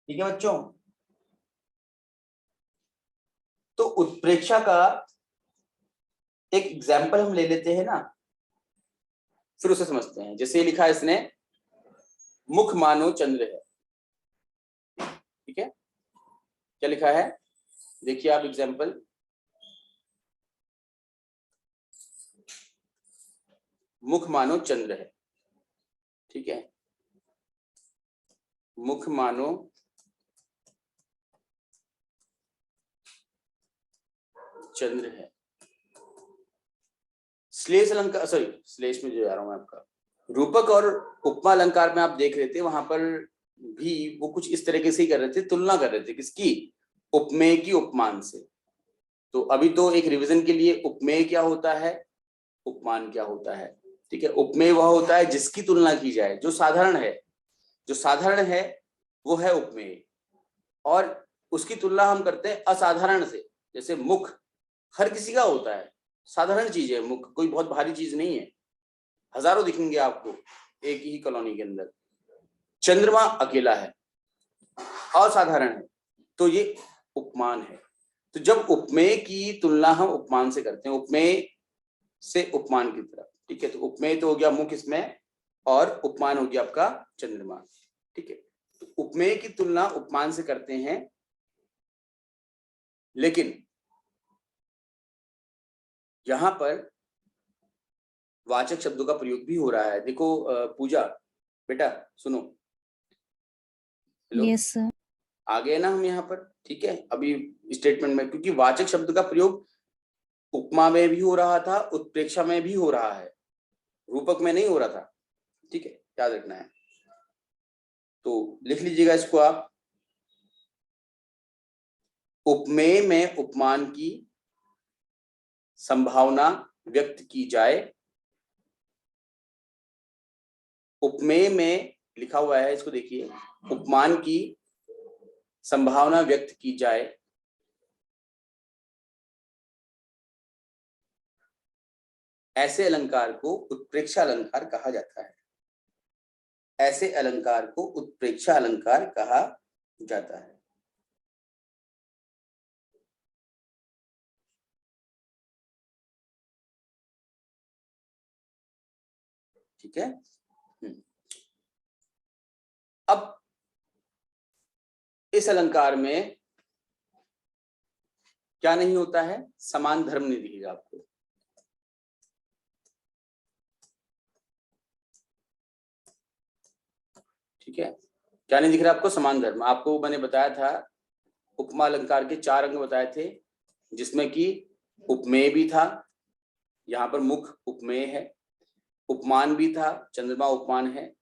ठीक है बच्चों। तो उत्प्रेक्षा का एक एग्जाम्पल हम ले लेते हैं ना, फिर उसे समझते हैं। जैसे लिखा है इसने, मुख मानो चंद्र है। ठीक है, क्या लिखा है देखिए आप एग्जाम्पल। मुख मानो चंद्र है। ठीक है, मुख मानो चंद्र है। श्लेष अलंकार, सॉरी श्लेष में जो जा रहा हूं मैं आपका, रूपक और उपमा अलंकार में आप देख रहे थे, वहां पर भी वो कुछ इस तरीके से ही कर रहे थे, तुलना कर रहे थे किसकी, उपमेय की उपमान से। तो अभी तो एक रिवीजन के लिए, उपमेय क्या होता है, उपमान क्या होता है। ठीक है, उपमेय वह होता है जिसकी तुलना की जाए, जो साधारण है, जो साधारण है वो है उपमेय, और उसकी तुलना हम करते हैं असाधारण से। जैसे मुख हर किसी का होता है, साधारण चीज है मुख, कोई बहुत भारी चीज नहीं है, हजारों दिखेंगे आपको एक ही कॉलोनी के अंदर। चंद्रमा अकेला है, असाधारण है, तो ये उपमान है। तो जब उपमेय की तुलना हम उपमान से करते हैं, उपमेय से उपमान की तरफ, ठीक है, तो उपमेय तो हो गया मुख इसमें, और उपमान हो गया आपका चंद्रमा। ठीक है, तो उपमेय की तुलना उपमान से करते हैं, लेकिन यहां पर वाचक शब्दों का प्रयोग भी हो रहा है। देखो पूजा बेटा सुनो, हेलो, यस सर। आ गए ना हम यहाँ पर। ठीक है, अभी स्टेटमेंट में, क्योंकि वाचक शब्द का प्रयोग उपमा में भी हो रहा था, उत्प्रेक्षा में भी हो रहा है, रूपक में नहीं हो रहा था। ठीक है, याद रखना है। तो लिख लीजिएगा इसको आप, उपमेय में उपमान की संभावना व्यक्त की जाए। उपमेय में लिखा हुआ है, इसको देखिए, उपमान की संभावना व्यक्त की जाए, ऐसे अलंकार को उत्प्रेक्षा अलंकार कहा जाता है। ऐसे अलंकार को उत्प्रेक्षा अलंकार कहा जाता है। ठीक है, अब इस अलंकार में क्या नहीं होता है, समान धर्म नहीं दिखेगा आपको। ठीक है, क्या नहीं दिख रहा आपको, समान धर्म। आपको मैंने बताया था, उपमा अलंकार के 4 अंग बताए थे, जिसमें कि उपमेय भी था, यहाँ पर मुख उपमेय है, उपमान भी था, चंद्रमा उपमान है,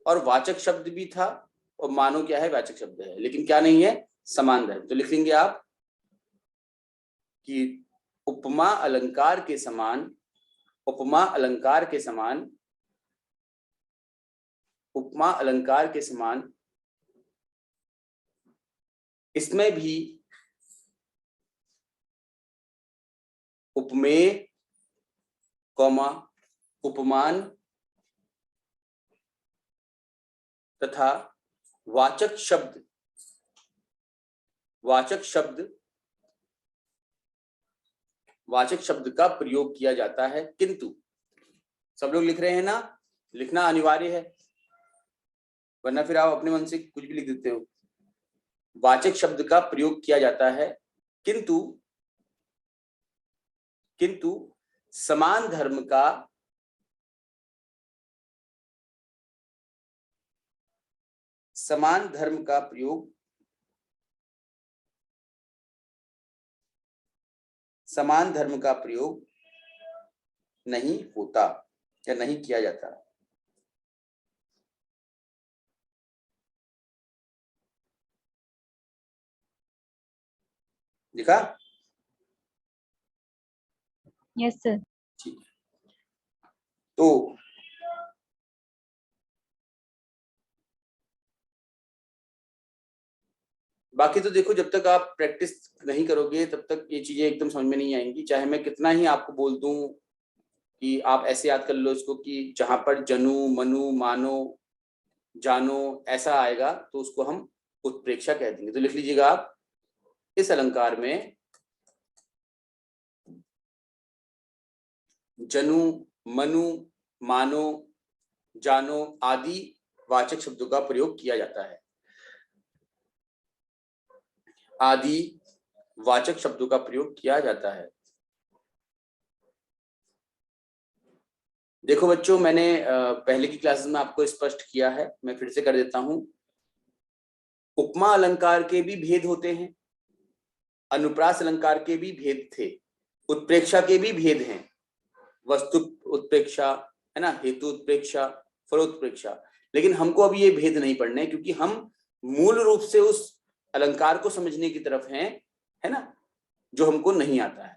और वाचक शब्द भी था, और मानो क्या है, वाचक शब्द है, लेकिन क्या नहीं है, समान धर्म। तो लिख लेंगे आप कि उपमा अलंकार के समान, उपमा अलंकार के समान, उपमा अलंकार के समान इसमें भी उपमेय कौमा उपमान तथा वाचक शब्द, वाचक शब्द, वाचक शब्द का प्रयोग किया जाता है। किंतु सब लोग लिख रहे हैं ना, लिखना अनिवार्य है, वरना फिर आप अपने मन से कुछ भी लिख देते हो। वाचक शब्द का प्रयोग किया जाता है, किंतु किंतु समान धर्म का, समान धर्म का प्रयोग, समान धर्म का प्रयोग नहीं होता या नहीं किया जाता। लिखा? Yes sir. ठीक है, तो बाकी तो देखो, जब तक आप प्रैक्टिस नहीं करोगे तब तक ये चीजें एकदम समझ में नहीं आएंगी। चाहे मैं कितना ही आपको बोल दूं कि आप ऐसे याद कर लो इसको, कि जहां पर जनु मनु मानो जानो ऐसा आएगा तो उसको हम उत्प्रेक्षा कह देंगे। तो लिख लीजिएगा आप, इस अलंकार में जनु, मनु, मानो, जानो आदि वाचक शब्दों का प्रयोग किया जाता है। आदि वाचक शब्दों का प्रयोग किया जाता है। देखो बच्चों, मैंने पहले की क्लासेस में आपको स्पष्ट किया है, मैं फिर से कर देता हूं। उपमा अलंकार के भी भेद होते हैं, अनुप्रास अलंकार के भी भेद थे, उत्प्रेक्षा के भी भेद हैं। वस्तु उत्प्रेक्षा है ना, हेतु उत्प्रेक्षा, फलोत्प्रेक्षा। लेकिन हमको अभी ये भेद नहीं पढ़ने, क्योंकि हम मूल रूप से उस अलंकार को समझने की तरफ हैं, है ना, जो हमको नहीं आता है।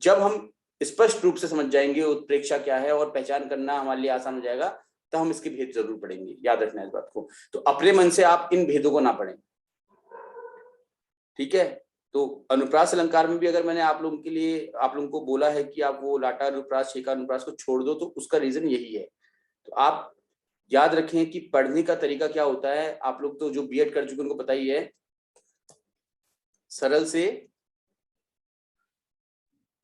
जब हम स्पष्ट रूप से समझ जाएंगे उत्प्रेक्षा क्या है और पहचान करना हमारे लिए आसान हो जाएगा, तो हम इसके भेद जरूर पढ़ेंगे। याद रखना इस बात को। तो अपने मन से आप इन भेदों को ना पढ़ें, ठीक है। तो अनुप्रास अलंकार में भी अगर मैंने आप लोगों के लिए, आप लोगों को बोला है कि आप वो लाटा अनुप्रास, शेखा अनुप्रास को छोड़ दो, तो उसका रीजन यही है। तो आप याद रखें कि पढ़ने का तरीका क्या होता है। आप लोग तो जो बीएड कर चुके उनको पता ही है, सरल से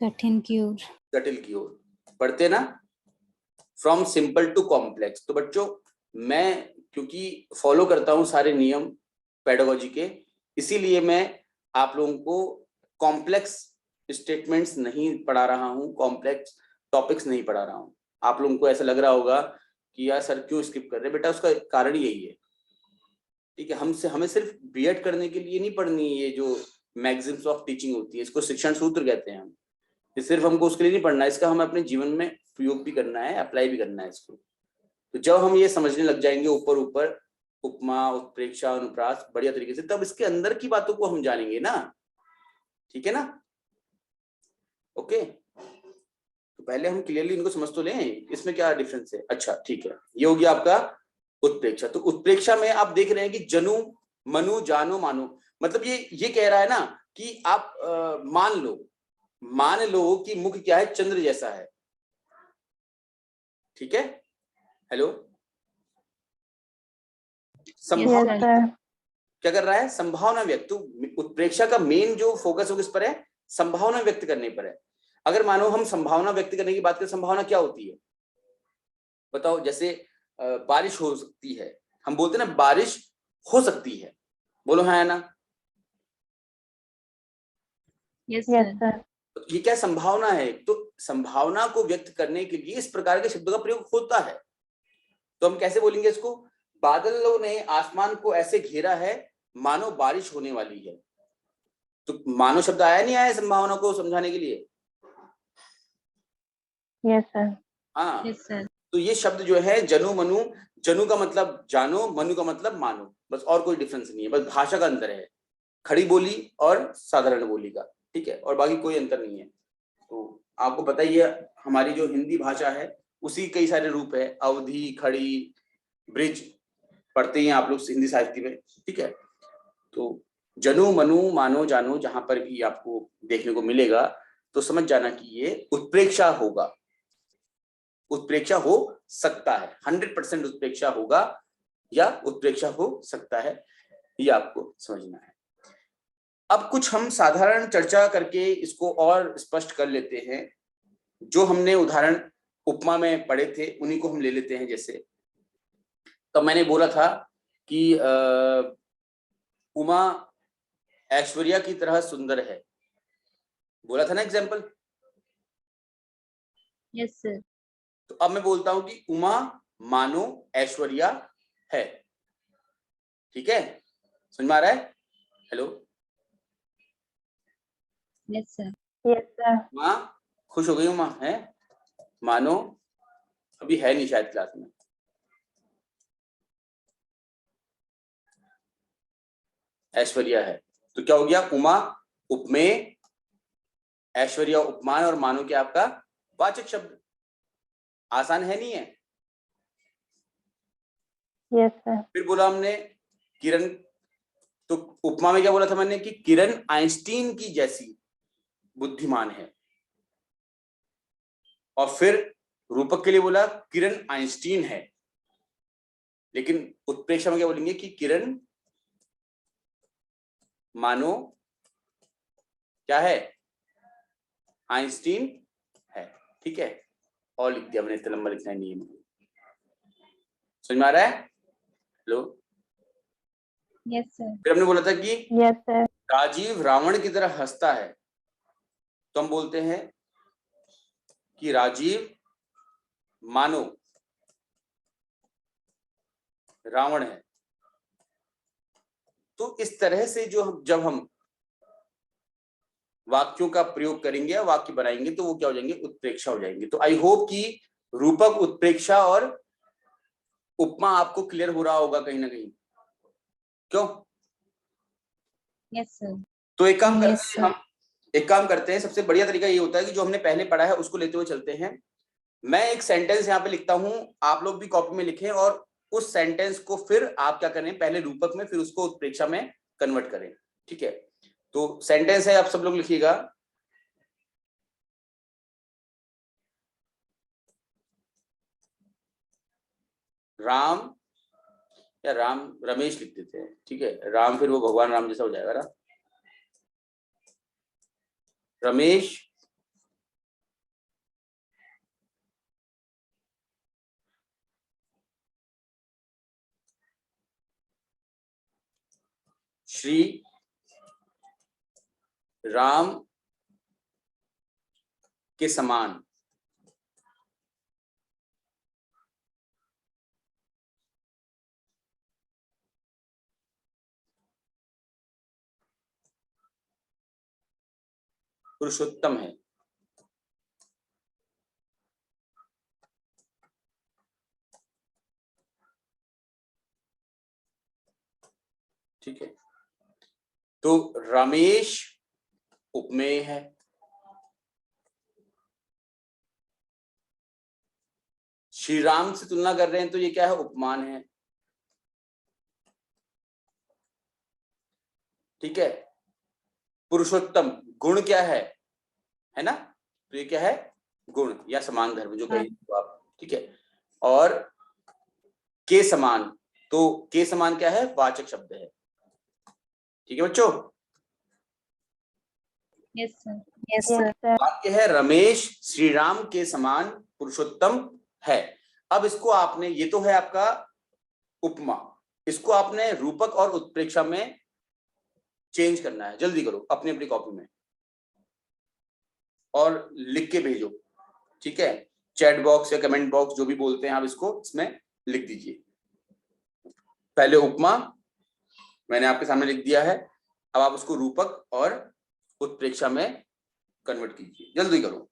कठिन की ओर, जटिल की ओर पढ़ते ना, फ्रॉम सिंपल टू कॉम्प्लेक्स। तो बच्चों, मैं क्योंकि फॉलो करता हूं सारे नियम पेडागोजी के, इसीलिए मैं आप लोगों को कॉम्प्लेक्स स्टेटमेंट्स नहीं पढ़ा रहा हूं, कॉम्प्लेक्स टॉपिक्स नहीं पढ़ा रहा हूं। आप लोगों को ऐसा लग रहा होगा कि यार सर क्यों स्किप कर रहे हैं, बेटा उसका कारण यही है, ठीक है। हमें सिर्फ बीएड करने के लिए नहीं पढ़नी ये जो मैगजीन्स ऑफ टीचिंग होती है, इसको शिक्षण सूत्र कहते हैं हम। ये सिर्फ हमको उसके लिए नहीं पढ़ना है, इसका हमें अपने जीवन में प्रयोग भी करना है, अप्लाई भी करना है इसको। तो जब हम ये समझने लग जाएंगे ऊपर ऊपर, उपमा, उत्प्रेक्षा, अनुप्रास बढ़िया तरीके से, तब इसके अंदर की बातों को हम जानेंगे ना, ठीक है ना। ओके, तो पहले हम क्लियरली इनको समझ तो लें, इसमें क्या डिफरेंस है। अच्छा ठीक है, ये हो गया आपका उत्प्रेक्षा। तो उत्प्रेक्षा में आप देख रहे हैं कि जनु, मनु, जानो, मानो, मतलब ये कह रहा है ना कि आप मान लो कि मुख क्या है, चंद्र जैसा है, ठीक है। हेलो, संभावना क्या कर रहा है, संभावना व्यक्त। तो उत्प्रेक्षा का मेन जो फोकस हो किस पर है, संभावना व्यक्त करने पर है। अगर मानो हम संभावना व्यक्त करने की बात करें, संभावना क्या होती है बताओ। जैसे बारिश हो सकती है, हम बोलते हैं ना बारिश हो सकती है, बोलो हाँ है ना। Yes sir. ये क्या संभावना है। तो संभावना को व्यक्त करने के लिए इस प्रकार के शब्दों का प्रयोग होता है। तो हम कैसे बोलेंगे इसको, बादलों ने आसमान को ऐसे घेरा है मानो बारिश होने वाली है। तो मानो शब्द आया नहीं आया संभावना को समझाने के लिए। Yes sir. हाँ, यस सर। तो ये शब्द जो है जनु, मनु, जनु का मतलब जानो, मनु का मतलब मानो, बस और कोई डिफरेंस नहीं है, बस भाषा का अंतर है, खड़ी बोली और साधारण बोली का, ठीक है, और बाकी कोई अंतर नहीं है। तो आपको पता ही है हमारी जो हिंदी भाषा है उसी कई सारे रूप है, अवधि, खड़ी, ब्रिज, पढ़ते हैं आप लोग हिंदी साहित्य में, ठीक है। तो जनु, मनु, मानो, जानो जहां पर भी आपको देखने को मिलेगा तो समझ जाना कि ये उत्प्रेक्षा होगा, उत्प्रेक्षा हो सकता है, 100% उत्प्रेक्षा होगा या उत्प्रेक्षा हो सकता है, ये आपको समझना है। अब कुछ हम साधारण चर्चा करके इसको और स्पष्ट कर लेते हैं। जो हमने उदाहरण उपमा में पढ़े थे उन्हीं को हम ले लेते हैं। जैसे तो मैंने बोला था कि उमा ऐश्वर्या की तरह सुंदर है, बोला था ना एग्जाम्पल। Yes sir. तो अब मैं बोलता हूं कि उमा मानो ऐश्वर्या है, ठीक है, समझ में आ रहा है। Hello, yes sir. Yes sir. माँ खुश हो गई हूँ, माँ है, मानो अभी है नहीं शायद क्लास में, ऐश्वर्या है। तो क्या हो गया, उमा उपमेय, ऐश्वर्या उपमान और मानो क्या आपका वाचक शब्द। आसान है नहीं है। Yes sir. फिर बोला हमने किरण, तो उपमा में क्या बोला था मैंने कि किरण आइंस्टीन की जैसी बुद्धिमान है, और फिर रूपक के लिए बोला किरण आइंस्टीन है। लेकिन उत्प्रेक्षा में क्या बोलेंगे कि किरण मानो क्या है, आइंस्टीन है। ठीक है, और लिख दिया मैंने, इतना लंबा लिखना नहीं है। समझ में आ रहा है? Hello, yes sir. फिर हमने बोला था कि यस सर। राजीव रावण की तरह हंसता है, तो हम बोलते हैं कि राजीव मानो रावण है। तो इस तरह से जब हम वाक्यों का प्रयोग करेंगे, वाक्य बनाएंगे, तो वो क्या हो जाएंगे, उत्प्रेक्षा हो जाएंगे। तो आई होप कि रूपक, उत्प्रेक्षा और उपमा आपको क्लियर हो रहा होगा कहीं ना कहीं। क्यों? Yes sir. तो एक काम करते हैं, सबसे बढ़िया तरीका ये होता है कि जो हमने पहले पढ़ा है उसको लेते हुए चलते हैं। मैं एक सेंटेंस यहाँ पे लिखता हूं, आप लोग भी कॉपी में लिखें, और उस सेंटेंस को फिर आप क्या करें, पहले रूपक में, फिर उसको उत्प्रेक्षा में कन्वर्ट करें। ठीक है, तो सेंटेंस है, आप सब लोग लिखिएगा। राम, या राम, रमेश लिख देते हैं। ठीक है, राम फिर वो भगवान राम जैसा हो जाएगा ना। रमेश श्री राम के समान पुरुषोत्तम है। ठीक है, तो रमेश उपमेय है, श्री राम से तुलना कर रहे हैं, तो ये क्या है, उपमान है। ठीक है, पुरुषोत्तम गुण क्या है ना, तो ये क्या है, गुण या समान धर्म जो कहें तो आप। ठीक है, और के समान, तो के समान क्या है, वाचक शब्द है। ठीक है बच्चों? Yes sir. Yes sir. वाक्य है रमेश श्री राम के समान पुरुषोत्तम है। अब इसको आपने, ये तो है आपका उपमा, इसको आपने रूपक और उत्प्रेक्षा में चेंज करना है। जल्दी करो अपनी अपनी कॉपी में और लिख के भेजो। ठीक है, चैट बॉक्स या कमेंट बॉक्स जो भी बोलते हैं आप, इसको इसमें लिख दीजिए। पहले उपमा मैंने आपके सामने लिख दिया है, अब आप उसको रूपक और उत्प्रेक्षा में कन्वर्ट कीजिए। जल्दी करो।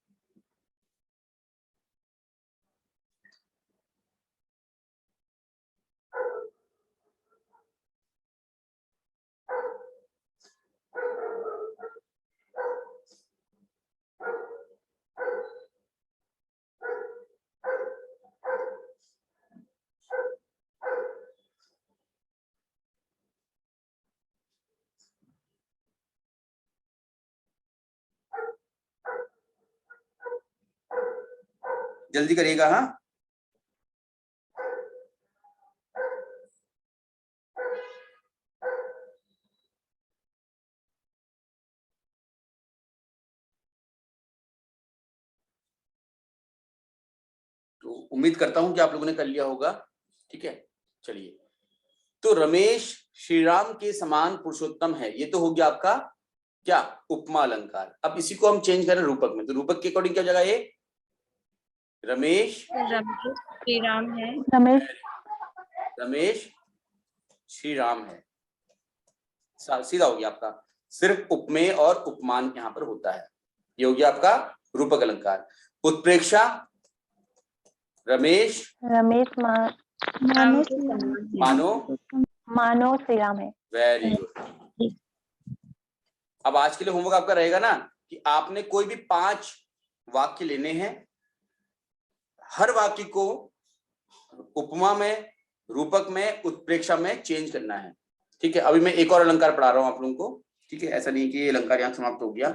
जल्दी करिएगा। हाँ, तो उम्मीद करता हूं कि आप लोगों ने कर लिया होगा। ठीक है, चलिए, तो रमेश श्री राम के समान पुरुषोत्तम है, ये तो हो गया आपका क्या, उपमा अलंकार। अब इसी को हम चेंज करें रूपक में, तो रूपक के अकॉर्डिंग क्या जगह, ये रमेश श्री राम है। रमेश श्री राम है, सीधा हो गया आपका। सिर्फ उपमेय और उपमान यहां पर होता है। ये हो गया आपका रूपक अलंकार। उत्प्रेक्षा रमेश मानो श्री राम है। Very good. अब आज के लिए होमवर्क आपका रहेगा ना कि आपने कोई भी 5 वाक्य लेने हैं, हर वाक्य को उपमा में, रूपक में, उत्प्रेक्षा में चेंज करना है। ठीक है, अभी मैं एक और अलंकार पढ़ा रहा हूं आप लोगों को। ठीक है, ऐसा नहीं कि ये अलंकार यहां समाप्त हो गया।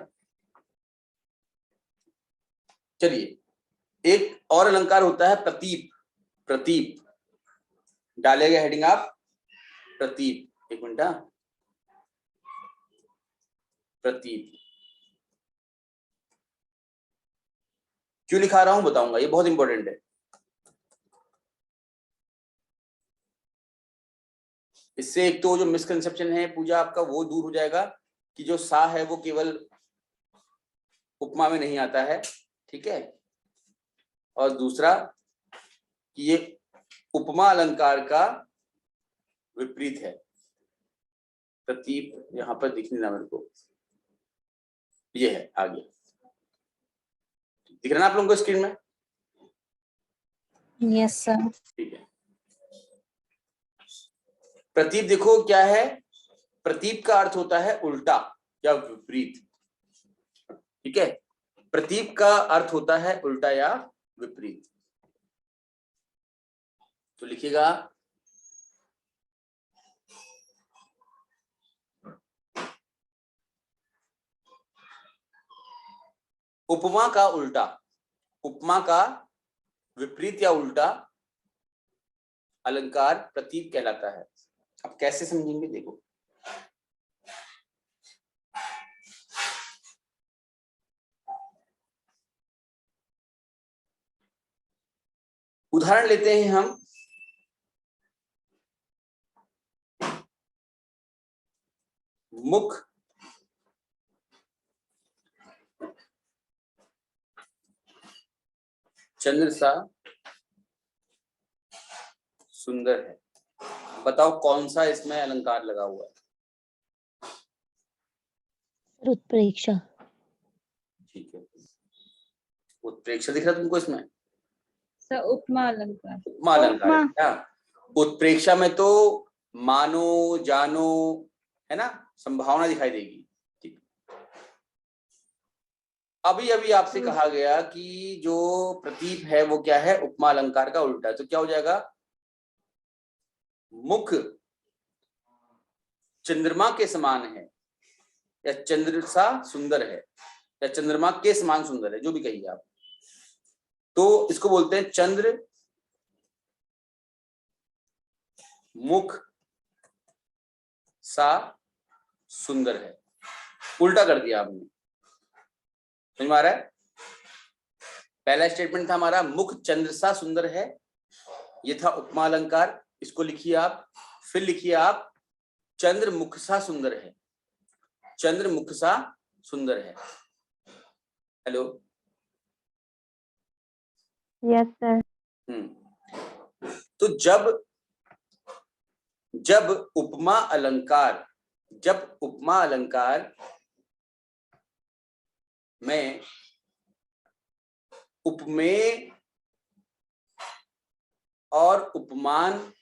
चलिए, एक और अलंकार होता है प्रतीप। प्रतीप डालेगा हेडिंग आप, प्रतीप। एक मिनट, प्रतीप। क्यों लिखा रहा हूं बताऊंगा, ये बहुत इंपॉर्टेंट है। इससे एक तो जो मिसकंसेप्शन है पूजा आपका वो दूर हो जाएगा कि जो सा है वो केवल उपमा में नहीं आता है, ठीक है। और दूसरा कि ये उपमा अलंकार का विपरीत है। प्रतीप यहां पर दिख नहीं रहा मेरे को, ये है आगे, दिख रहा ना आप लोगों को स्क्रीन में? Yes sir. ठीक है। प्रतीप देखो क्या है, प्रतीप का अर्थ होता है उल्टा या विपरीत, ठीक है। प्रतीप का अर्थ होता है उल्टा या विपरीत। तो लिखिएगा उपमा का उल्टा, उपमा का विपरीत या उल्टा अलंकार प्रतीप कहलाता है। अब कैसे समझेंगे देखो, उदाहरण लेते हैं हम। मुख चंद्र सा सुंदर है, बताओ कौन सा इसमें अलंकार लगा हुआ है? उत्प्रेक्षा। ठीक है, उत्प्रेक्षा दिख रहा है तुमको इसमें? सर उपमा अलंकार। उपमा अलंकार है क्या? उत्प्रेक्षा में तो मानो जानो है ना, संभावना दिखाई देगी। ठीक, अभी अभी आपसे कहा गया कि जो प्रतीप है वो क्या है, उपमा अलंकार का उल्टा है। तो क्या हो जाएगा, मुख चंद्रमा के समान है या चंद्र सा सुंदर है या चंद्रमा के समान सुंदर है, जो भी कहिए आप, तो इसको बोलते हैं चंद्र मुख सा सुंदर है। उल्टा कर दिया आपने, समझ में आ रहा है? पहला स्टेटमेंट था हमारा मुख चंद्र सा सुंदर है, ये था उपमा अलंकार, इसको लिखिए आप। फिर लिखिए आप चंद्र मुख सा सुंदर है, चंद्र मुख सा सुंदर है। Hello, yes sir. तो जब उपमा अलंकार, जब उपमा अलंकार में उपमेय और उपमान,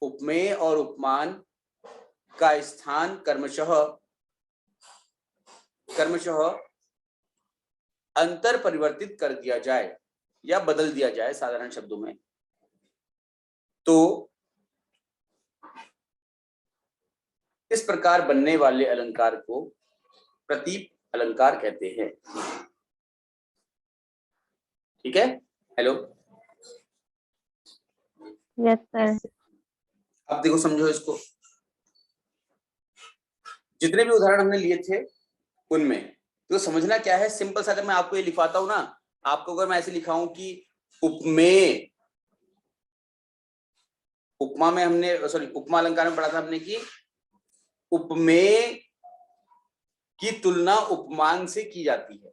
उपमेय और उपमान का स्थान क्रमशः अंतर परिवर्तित कर दिया जाए या बदल दिया जाए साधारण शब्दों में, तो इस प्रकार बनने वाले अलंकार को प्रतीप अलंकार कहते हैं। ठीक है, हेलो, यस सर। अब देखो समझो इसको, जितने भी उदाहरण हमने लिए थे उनमें तो समझना क्या है, सिंपल सा। अगर मैं आपको ये लिखवाता हूं ना, आपको अगर मैं ऐसे लिखाऊं कि उपमेय, उपमा में हमने सॉरी उपमा अलंकार में पढ़ा था हमने कि उपमेय की तुलना उपमान से की जाती है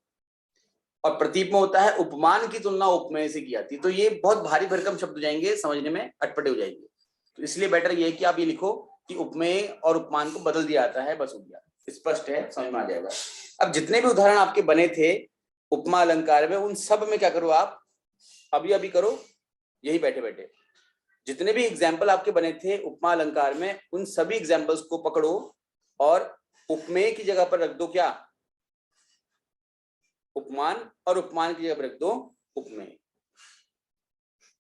और प्रतीप में होता है उपमान की तुलना उपमेय से की जाती है। तो ये बहुत भारी भरकम शब्द हो जाएंगे, समझने में अटपटे हो जाएंगे। तो इसलिए बेटर ये है कि आप ये लिखो कि उपमेय और उपमान को बदल दिया जाता है, बस हो गया, स्पष्ट है, समझ में आ जाएगा। अब जितने भी उदाहरण आपके बने थे उपमा अलंकार में, उन सब में क्या करो आप, अभी अभी करो, यही बैठे बैठे जितने भी एग्जाम्पल आपके बने थे उपमा अलंकार में, उन सभी एग्जाम्पल्स को पकड़ो और उपमेय की जगह पर रख दो क्या, उपमान, और उपमान की जगह पर रख दो उपमेय।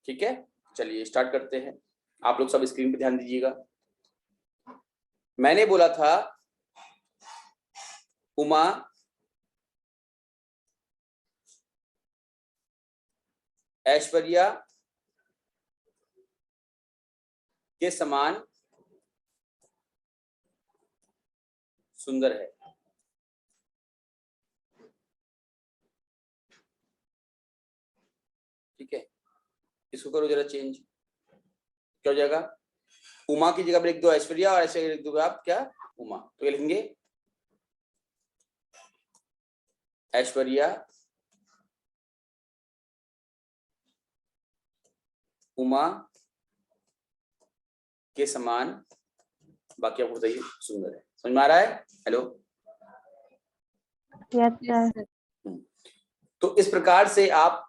ठीक है, चलिए स्टार्ट करते हैं। आप लोग सब स्क्रीन पे ध्यान दीजिएगा। मैंने बोला था उमा ऐश्वर्या के समान सुंदर है। इसको करो जरा चेंज, क्या हो जाएगा? उमा की जगह पर लिख दो ऐश्वर्या और ऐसे लिख दोगे आप क्या? उमा। तो ये लिखेंगे ऐश्वर्या उमा के समान, बाकी आपको बताइए सुंदर है। समझ में आ रहा है? Hello, yes sir. तो इस प्रकार से आप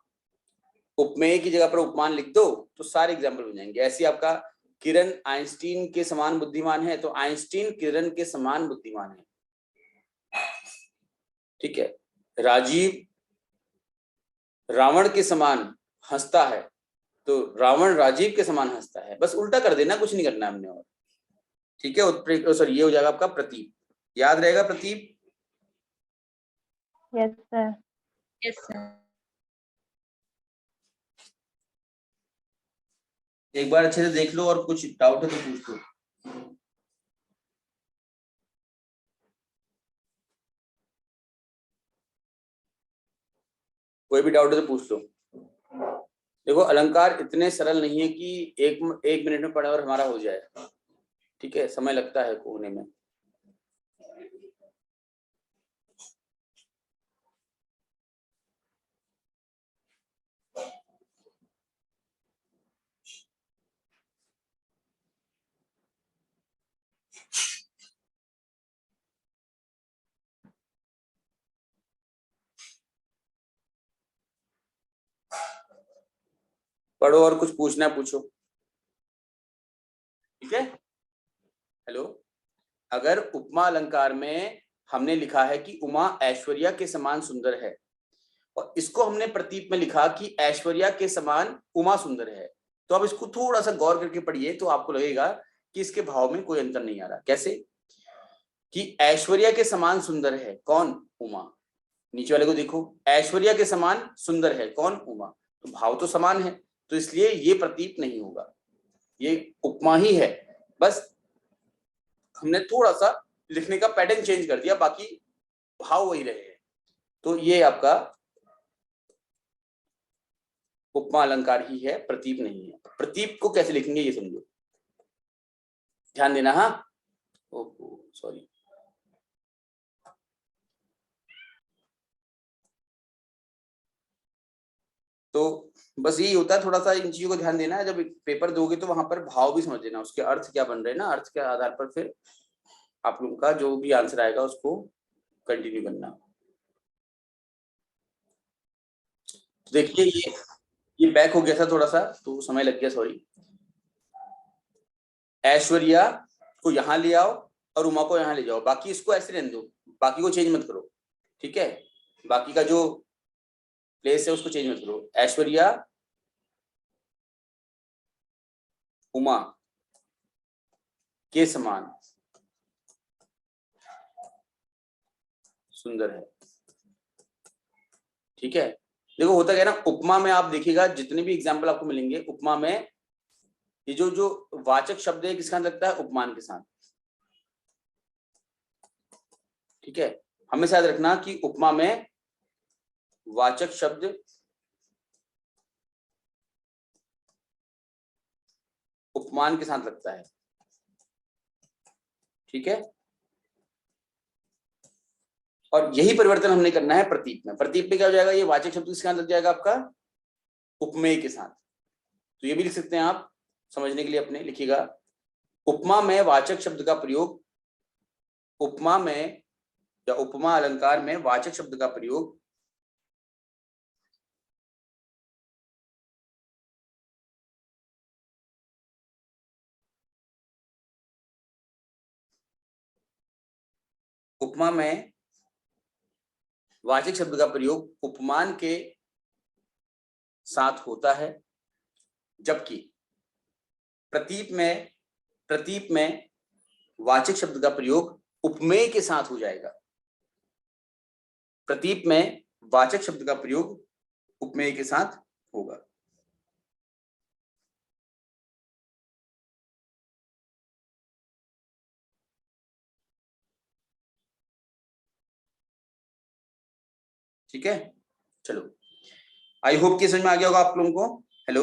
उपमेय की जगह पर उपमान लिख दो तो सारे एग्जाम्पल हो जाएंगे। ऐसे आपका किरण आइंस्टीन के समान बुद्धिमान है, तो आइंस्टीन किरण के समान बुद्धिमान है। ठीक है। राजीव रावण के समान हंसता है, तो रावण राजीव के समान हंसता है। बस उल्टा कर देना, कुछ नहीं करना हमने और। ठीक है। उत्प्रेक्षण, सॉरी, ये हो जाएगा आपका प्रतीप। याद रहेगा Prateep? Yes sir. Yes sir. एक बार अच्छे से देख लो और कुछ डाउट है तो पूछ लो। कोई भी डाउट है तो पूछ लो। देखो, अलंकार इतने सरल नहीं है कि एक मिनट में पढ़ा और हमारा हो जाए। ठीक है, समय लगता है होने में। पढ़ो और कुछ पूछना पूछो। ठीक है। हेलो, अगर उपमा अलंकार में हमने लिखा है कि उमा ऐश्वर्या के समान सुंदर है और इसको हमने प्रतीप में लिखा कि ऐश्वर्या के समान उमा सुंदर है, तो अब इसको थोड़ा सा गौर करके पढ़िए तो आपको लगेगा कि इसके भाव में कोई अंतर नहीं आ रहा। कैसे? कि ऐश्वर्या के समान सुंदर है कौन? उमा। नीचे वाले को देखो, ऐश्वर्या के समान सुंदर है कौन? उमा। तो भाव तो समान है, तो इसलिए ये प्रतीप नहीं होगा, ये उपमा ही है। बस हमने थोड़ा सा लिखने का पैटर्न चेंज कर दिया, बाकी भाव वही रहे हैं। तो ये आपका उपमा अलंकार ही है, प्रतीप नहीं है। प्रतीप को कैसे लिखेंगे ये समझो, ध्यान देना। हाँ, सॉरी, तो बस यही होता है, थोड़ा सा इन चीजों को ध्यान देना है। जब पेपर दोगे तो वहां पर भाव भी समझ लेना, उसके अर्थ क्या बन रहे हैं ना, अर्थ के आधार पर फिर आप लोगों का जो भी आंसर आएगा उसको कंटिन्यू करना। तो देखिए, ये बैक हो गया था थोड़ा सा, तो समय लग गया, सॉरी। ऐश्वर्या को यहाँ ले आओ और उमा को यहाँ ले जाओ, बाकी इसको ऐसे रहने दो, बाकी को चेंज मत करो। ठीक है, बाकी का जो प्लेस है उसको चेंज मत करो। ऐश्वर्या उमा के समान सुंदर है। ठीक है। देखो होता क्या है ना, उपमा में आप देखिएगा जितने भी एग्जाम्पल आपको मिलेंगे उपमा में, ये जो वाचक शब्द है किसके साथ लगता है? उपमान के साथ। ठीक है, हमेशा याद रखना कि उपमा में वाचक शब्द उपमान के साथ लगता है। ठीक है, और यही परिवर्तन हमने करना है प्रतीक में। प्रतीक में क्या हो जाएगा? ये वाचक शब्द किसके साथ लग जाएगा? आपका उपमेय के साथ। तो ये भी लिख सकते हैं आप समझने के लिए अपने, लिखिएगा उपमा में वाचक शब्द का प्रयोग, उपमा में या उपमा अलंकार में वाचक शब्द का प्रयोग उपमा में वाचक शब्द का प्रयोग उपमान के साथ होता है, जबकि प्रतीप में वाचक शब्द का प्रयोग उपमेय के साथ हो जाएगा। प्रतीप में वाचक शब्द का प्रयोग उपमेय के साथ होगा। ठीक है, चलो, आई होप कि समझ में आ गया होगा आप लोगों को। हेलो।